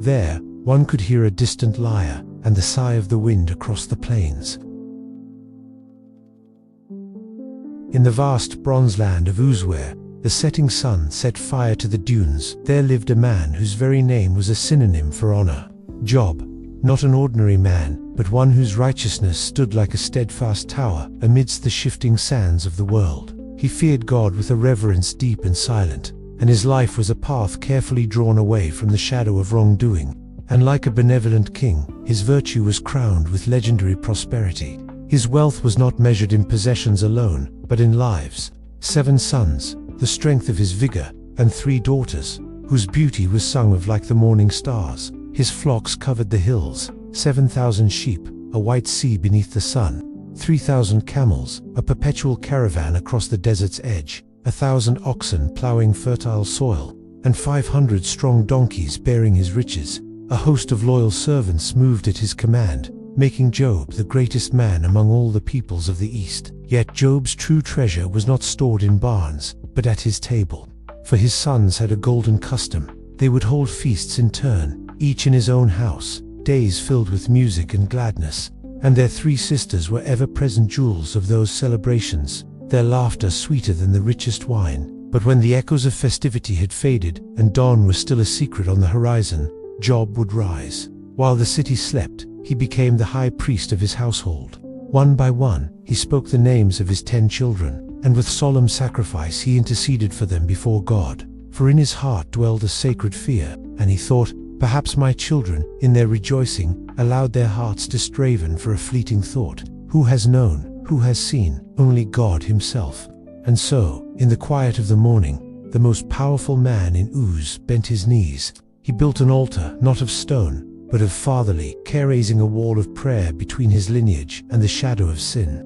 There, one could hear a distant lyre and the sigh of the wind across the plains. In the vast bronze land of Uz, where the setting sun set fire to the dunes, there lived a man whose very name was a synonym for honor. Job, not an ordinary man, but one whose righteousness stood like a steadfast tower amidst the shifting sands of the world. He feared God with a reverence deep and silent, and his life was a path carefully drawn away from the shadow of wrongdoing. And like a benevolent king, his virtue was crowned with legendary prosperity. His wealth was not measured in possessions alone, but in lives. 7 sons, the strength of his vigor, and 3 daughters, whose beauty was sung of like the morning stars. His flocks covered the hills, 7,000 sheep, a white sea beneath the sun, 3,000 camels, a perpetual caravan across the desert's edge, 1,000 oxen plowing fertile soil, and 500 strong donkeys bearing his riches. A host of loyal servants moved at his command, making Job the greatest man among all the peoples of the East. Yet Job's true treasure was not stored in barns, but at his table. For his sons had a golden custom. They would hold feasts in turn, each in his own house, days filled with music and gladness. And their 3 sisters were ever-present jewels of those celebrations, their laughter sweeter than the richest wine. But when the echoes of festivity had faded, and dawn was still a secret on the horizon, Job would rise. While the city slept, he became the high priest of his household. One by one, he spoke the names of his 10 children, and with solemn sacrifice he interceded for them before God. For in his heart dwelled a sacred fear, and he thought, perhaps my children, in their rejoicing, allowed their hearts to straven for a fleeting thought. Who has known, who has seen? Only God himself. And so, in the quiet of the morning, the most powerful man in Uz bent his knees. He built an altar, not of stone, but of fatherly care, raising a wall of prayer between his lineage and the shadow of sin.